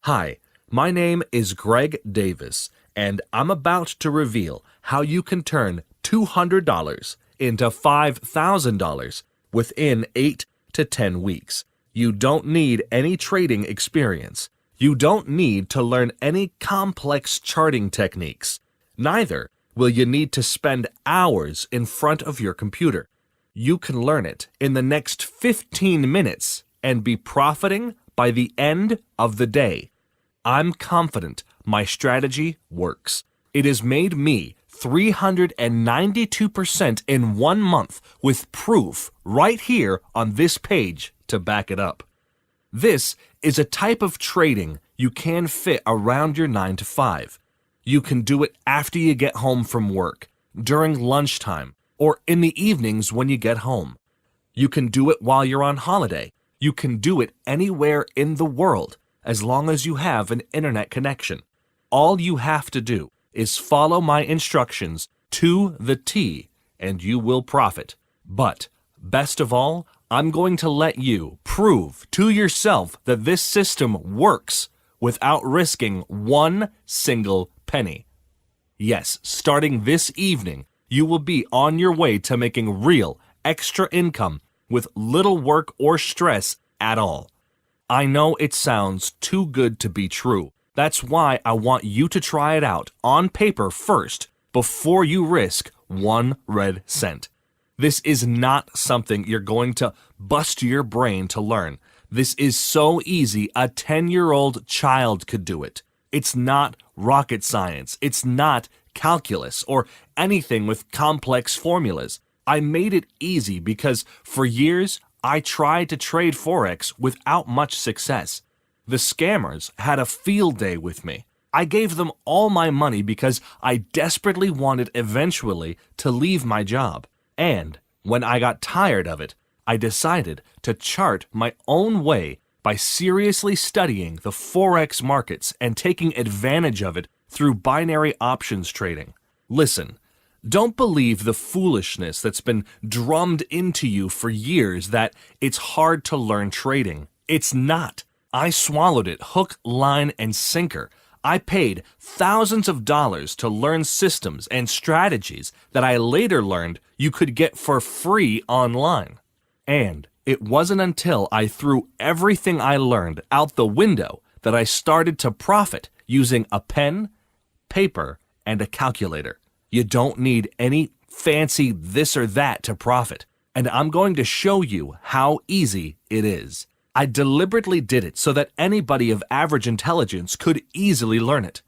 Hi, my name is Greg Davis, and I'm about to reveal how you can turn $200 into $5,000 within 8 to 10 weeks. You don't need any trading experience. You don't need to learn any complex charting techniques. Neither will you need to spend hours in front of your computer. You can learn it in the next 15 minutes and be profiting by the end of the day. I'm confident my strategy works. It has made me 392% in 1 month with proof right here on this page to back it up. This is a type of trading you can fit around your 9 to 5. You can do it after you get home from work, during lunchtime, or in the evenings when you get home. You can do it while you're on holiday. You can do it anywhere in the world as long as you have an internet connection. All you have to do is follow my instructions to the T and you will profit. But best of all, I'm going to let you prove to yourself that this system works without risking one single penny. Yes, starting this evening, you will be on your way to making real extra income with little work or stress at all. I know it sounds too good to be true. That's why I want you to try it out on paper first before you risk 1 red cent. This is not something you're going to bust your brain to learn. This is so easy a 10-year-old child could do it. It's not rocket science. It's not calculus or anything with complex formulas. I made it easy because for years I tried to trade Forex without much success. The scammers had a field day with me. I gave them all my money because I desperately wanted eventually to leave my job. And when I got tired of it, I decided to chart my own way by seriously studying the Forex markets and taking advantage of it through binary options trading. Listen, don't believe the foolishness that's been drummed into you for years that it's hard to learn trading. It's not. I swallowed it hook, line, and sinker. I paid thousands of dollars to learn systems and strategies that I later learned you could get for free online. And it wasn't until I threw everything I learned out the window that I started to profit using a pen, paper, and a calculator. You don't need any fancy this or that to profit, and I'm going to show you how easy it is. I deliberately did it so that anybody of average intelligence could easily learn it.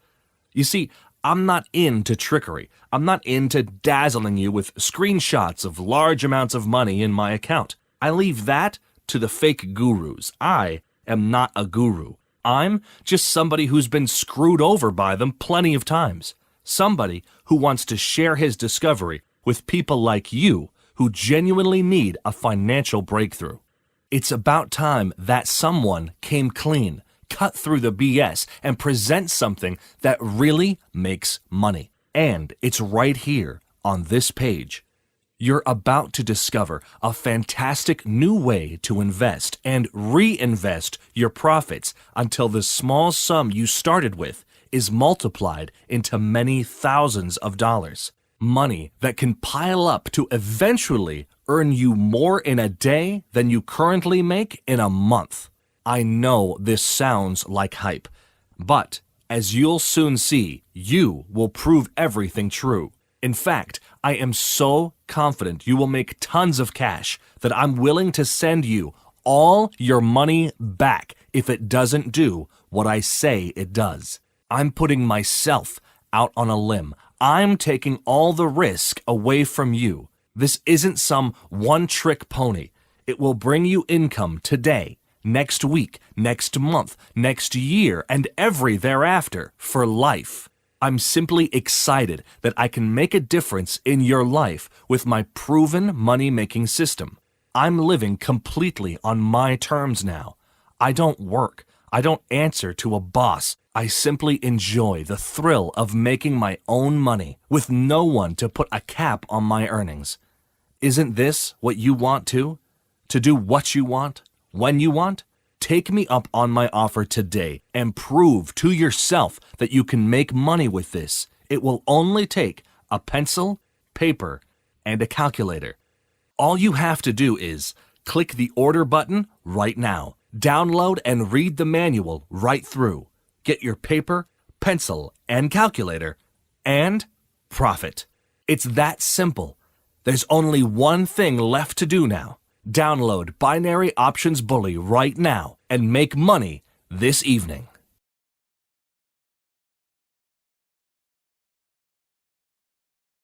You see, I'm not into trickery. I'm not into dazzling you with screenshots of large amounts of money in my account. I leave that to the fake gurus. I am not a guru. I'm just somebody who's been screwed over by them plenty of times. Somebody who wants to share his discovery with people like you who genuinely need a financial breakthrough. It's about time that someone came clean, cut through the BS, and present something that really makes money. And it's right here on this page. You're about to discover a fantastic new way to invest and reinvest your profits until the small sum you started with is multiplied into many thousands of dollars. Money that can pile up to eventually earn you more in a day than you currently make in a month. I know this sounds like hype, but as you'll soon see, you will prove everything true. In fact, I am so confident you will make tons of cash that I'm willing to send you all your money back if it doesn't do what I say it does. I'm putting myself out on a limb. I'm taking all the risk away from you. This isn't some one-trick pony. It will bring you income today, next week, next month, next year, and every thereafter for life. I'm simply excited that I can make a difference in your life with my proven money-making system. I'm living completely on my terms now. I don't work. I don't answer to a boss. I simply enjoy the thrill of making my own money with no one to put a cap on my earnings. Isn't this what you want too? To do what you want, when you want? Take me up on my offer today and prove to yourself that you can make money with this. It will only take a pencil, paper, and a calculator. All you have to do is click the order button right now. Download and read the manual right through. Get your paper, pencil, and calculator, and profit. It's that simple. There's only one thing left to do now. Download Binary Options Bully right now and make money this evening.